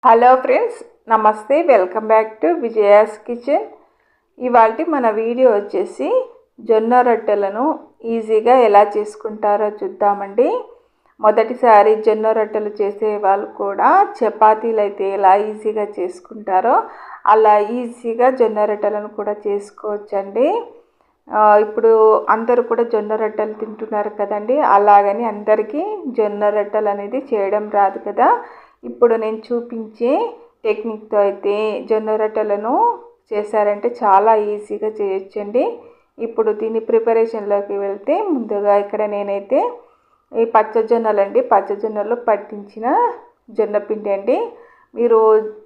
Hello friends, నమస్తే. Welcome back to Vijaya's kitchen. ఇవాళ మన వీడియో వచ్చేసి జొన్న రొట్టెలను ఈజీగా ఎలా చేసుకుంటారో చూద్దామండి. మొదటిసారి జొన్న రొట్టెలు చేసే వాళ్ళు కూడా చపాతీలు అయితే ఎలా ఈజీగా చేసుకుంటారో అలా ఈజీగా జొన్న రొట్టెలను కూడా చేసుకోవచ్చండి. ఇప్పుడు అందరూ కూడా జొన్న రొట్టెలు తింటున్నారు కదండి. అలాగని అందరికీ జొన్న రొట్టెలు అనేది చేయడం రాదు కదా. ఇప్పుడు నేను చూపించే టెక్నిక్తో అయితే జొన్న రొట్టెలను చేశారంటే చాలా ఈజీగా చేయొచ్చండి. ఇప్పుడు దీని ప్రిపరేషన్లోకి వెళ్తే ముందుగా ఇక్కడ నేనైతే ఈ పచ్చజొన్నలు పట్టించిన జొన్న పిండి అండి. మీరు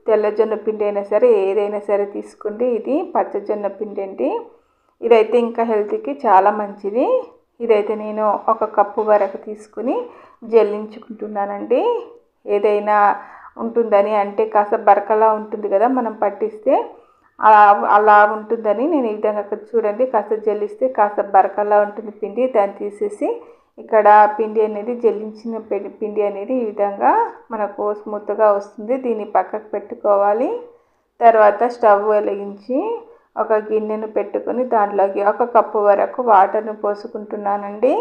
తెల్ల జొన్న పిండి అయినా సరే ఏదైనా సరే తీసుకోండి. ఇది పచ్చజొన్న పిండి అండి. ఇదైతే ఇంకా హెల్త్కి చాలా మంచిది. ఇదైతే నేను 1 కప్పు వరకు తీసుకుని జల్లించుకుంటున్నానండి. ఏదైనా ఉంటుందని అంటే కాస్త బరకలా ఉంటుంది కదా మనం పట్టిస్తే, అలా ఉంటుందని నేను ఈ విధంగా చూడండి కాస్త జల్లిస్తే కాస్త బరకలా ఉంటుంది పిండి. దాన్ని తీసేసి ఇక్కడ పిండి అనేది జల్లించిన పిండి అనేది ఈ విధంగా మనకు స్మూత్గా వస్తుంది. దీన్ని పక్కకు పెట్టుకోవాలి. తర్వాత స్టవ్ వెలిగించి ఒక గిన్నెను పెట్టుకొని దాంట్లోకి 1 కప్పు వరకు వాటర్ను పోసుకుంటున్నానండి.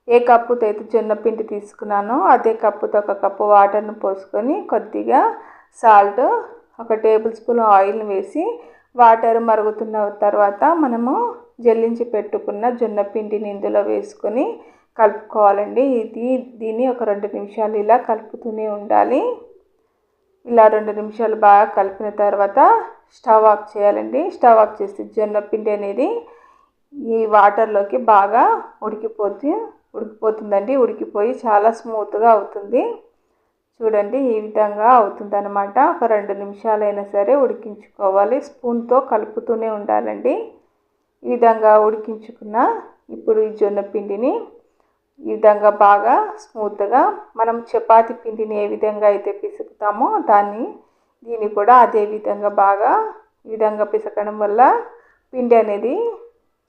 ఏ కప్పుతో అయితే జొన్న పిండి తీసుకున్నానో అదే కప్పుతో 1 కప్పు వాటర్ను పోసుకొని కొద్దిగా సాల్ట్, 1 టేబుల్ స్పూన్ ఆయిల్ని వేసి వాటర్ మరుగుతున్న తర్వాత మనము జల్లించి పెట్టుకున్న జొన్న పిండిని ఇందులో వేసుకొని కలుపుకోవాలండి. దీన్ని ఒక 2 నిమిషాలు ఇలా కలుపుతూనే ఉండాలి. ఇలా 2 నిమిషాలు బాగా కలిపిన తర్వాత స్టవ్ ఆఫ్ చేయాలండి. స్టవ్ ఆఫ్ చేసి జొన్న పిండి అనేది ఈ వాటర్లోకి బాగా ఉడికిపోతుందండి. ఉడికిపోయి చాలా స్మూత్గా అవుతుంది. చూడండి ఈ విధంగా అవుతుందన్నమాట. ఒక 2 నిమిషాలైనా సరే ఉడికించుకోవాలి. స్పూన్తో కలుపుతూనే ఉండాలండి. ఈ విధంగా ఉడికించుకున్న ఇప్పుడు ఈ జొన్న పిండిని ఈ విధంగా బాగా స్మూత్గా మనం చపాతీ పిండిని ఏ విధంగా అయితే పిసుకుతామో దీన్ని కూడా అదే విధంగా బాగా ఈ విధంగా పిసకడం వల్ల పిండి అనేది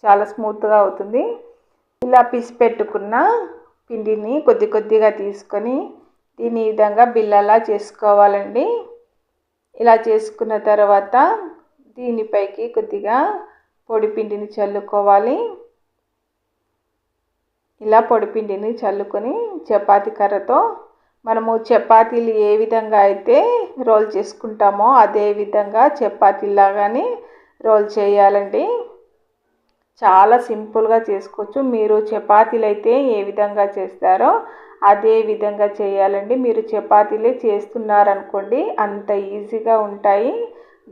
చాలా స్మూత్గా అవుతుంది. ఇలా పిసి పెట్టుకున్న పిండిని కొద్దిగా తీసుకొని దీన్ని ఈ విధంగా బిల్లలా చేసుకోవాలండి. ఇలా చేసుకున్న తర్వాత దీనిపైకి కొద్దిగా పొడి పిండిని చల్లుకోవాలి. ఇలా పొడి పిండిని చల్లుకొని చపాతీ కర్రతో మనము చపాతీలు ఏ విధంగా అయితే రోల్ చేసుకుంటామో అదే విధంగా చపాతీలాగానే రోల్ చేయాలండి. చాలా సింపుల్గా చేసుకోవచ్చు. మీరు చపాతీలు అయితే ఏ విధంగా చేస్తారో అదే విధంగా చేయాలండి. మీరు చపాతీలే చేస్తున్నారనుకోండి అంత ఈజీగా ఉంటాయి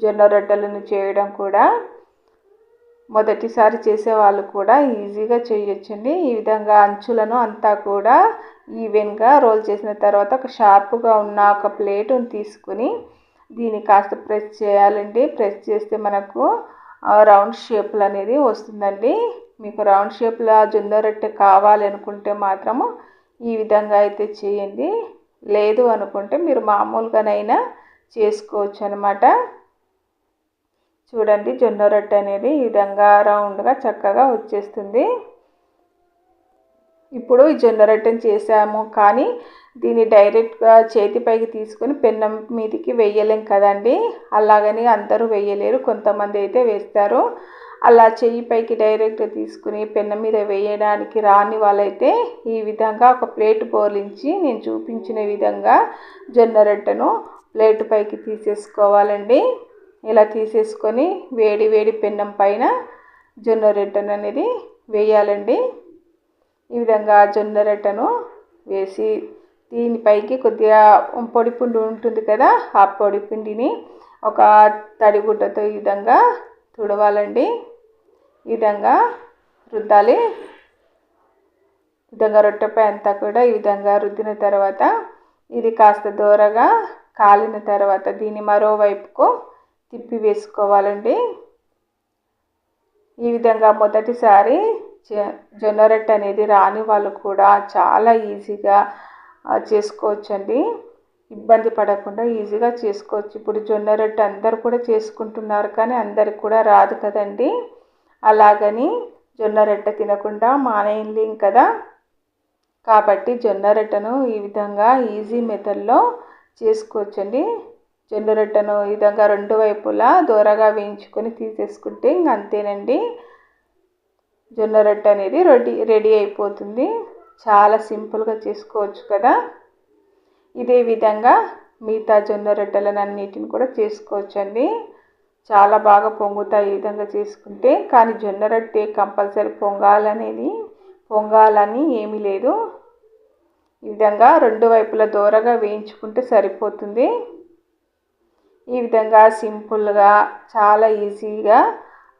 జొన్న రొట్టెలను చేయడం కూడా. మొదటిసారి చేసేవాళ్ళు కూడా ఈజీగా చేయొచ్చండి. ఈ విధంగా అంచులను అంతా కూడా ఈవెన్గా రోల్ చేసిన తర్వాత ఒక షార్ప్గా ఉన్న ఒక ప్లేటును తీసుకుని దీన్ని కాస్త ప్రెస్ చేయాలండి. ప్రెస్ చేస్తే మనకు రౌండ్ షేప్లు అనేది వస్తుందండి. మీకు రౌండ్ షేప్లో జొన్న రొట్టె కావాలి అనుకుంటే మాత్రము ఈ విధంగా అయితే చేయండి. లేదు అనుకుంటే మీరు మామూలుగానైనా చేసుకోవచ్చు అనమాట. చూడండి జొన్న రొట్టె అనేది ఈ విధంగా రౌండ్గా చక్కగా వచ్చేస్తుంది. ఇప్పుడు ఈ జొన్న రొట్టెని చేసాము కానీ దీన్ని డైరెక్ట్గా చేతిపైకి తీసుకొని పెన్నం మీదకి వేయలేం కదండి. అలాగని అందరూ వేయలేరు, కొంతమంది అయితే వేస్తారు. అలా చెయ్యి పైకి డైరెక్ట్గా తీసుకుని పెన్నం మీద వేయడానికి రాని వాళ్ళైతే ఈ విధంగా ఒక ప్లేట్ బోర్లించి నేను చూపించిన విధంగా జొన్న రొట్టెను ప్లేట్ పైకి తీసేసుకోవాలండి. ఇలా తీసేసుకొని వేడి పెన్నం పైన జొన్న రొట్టెను అనేది వేయాలండి. ఈ విధంగా జొన్న రొట్టెను వేసి దీనిపైకి కొద్దిగా పొడి పిండి ఉంటుంది కదా, ఆ పొడి పిండిని ఒక తడిగుడ్డతో ఈ విధంగా తుడవాలండి. ఈ విధంగా రుద్దాలి. ఈ విధంగా రొట్టెపై అంతా కూడా ఈ విధంగా రుద్దిన తర్వాత ఇది కాస్త దోరగా కాలిన తర్వాత దీన్ని మరోవైపుకు తిప్పి వేసుకోవాలండి. ఈ విధంగా మొదటిసారి జొన్న రొట్టె అనేది రాని వాళ్ళు కూడా చాలా ఈజీగా చేసుకోవచ్చండి. ఇబ్బంది పడకుండా ఈజీగా చేసుకోవచ్చు. ఇప్పుడు జొన్న రొట్టె అందరు కూడా చేసుకుంటున్నారు కానీ అందరికి కూడా రాదు కదండి. అలాగని జొన్న రొట్టె తినకుండా మానేయలేం కదా. కాబట్టి జొన్న రొట్టెను ఈ విధంగా ఈజీ మెథడ్లో చేసుకోవచ్చండి. జొన్న రొట్టెను ఈ విధంగా రెండు వైపులా దోరగా వేయించుకొని తీసేసుకుంటే ఇంక అంతేనండి. జొన్న రొట్టె అనేది రెడీ అయిపోతుంది. చాలా సింపుల్గా చేసుకోవచ్చు కదా. ఇదే విధంగా మిగతా జొన్న రొట్టెలను అన్నిటిని కూడా చేసుకోవచ్చండి. చాలా బాగా పొంగుతాయి ఈ విధంగా చేసుకుంటే. కానీ జొన్న రొట్టె కంపల్సరీ పొంగాలని ఏమీ లేదు. ఈ విధంగా రెండు వైపులా దోరగా వేయించుకుంటే సరిపోతుంది. ఈ విధంగా సింపుల్గా చాలా ఈజీగా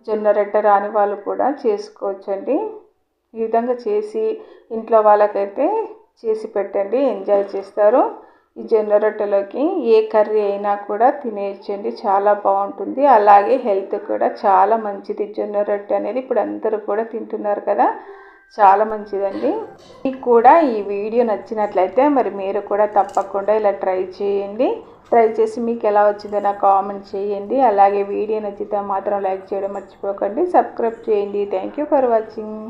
జొన్న రొట్టె రాని వాళ్ళు కూడా చేసుకోవచ్చండి. ఈ విధంగా చేసి ఇంట్లో వాళ్ళకైతే చేసి పెట్టండి, ఎంజాయ్ చేస్తారు. ఈ జొన్న రొట్టెలోకి ఏ కర్రీ అయినా కూడా తినేయచ్చండి, చాలా బాగుంటుంది. అలాగే హెల్త్ కూడా చాలా మంచిది. జొన్న రొట్టె అనేది ఇప్పుడు అందరూ కూడా తింటున్నారు కదా, చాలా మంచిదండి. మీకు కూడా ఈ వీడియో నచ్చినట్లయితే మరి మీరు కూడా తప్పకుండా ఇలా ట్రై చేయండి. ట్రై చేసి మీకు ఎలా వచ్చిందో నాకు కామెంట్ చేయండి. అలాగే వీడియో నచ్చితే మాత్రం లైక్ చేయడం మర్చిపోకండి. సబ్స్క్రైబ్ చేయండి. Thank you for watching.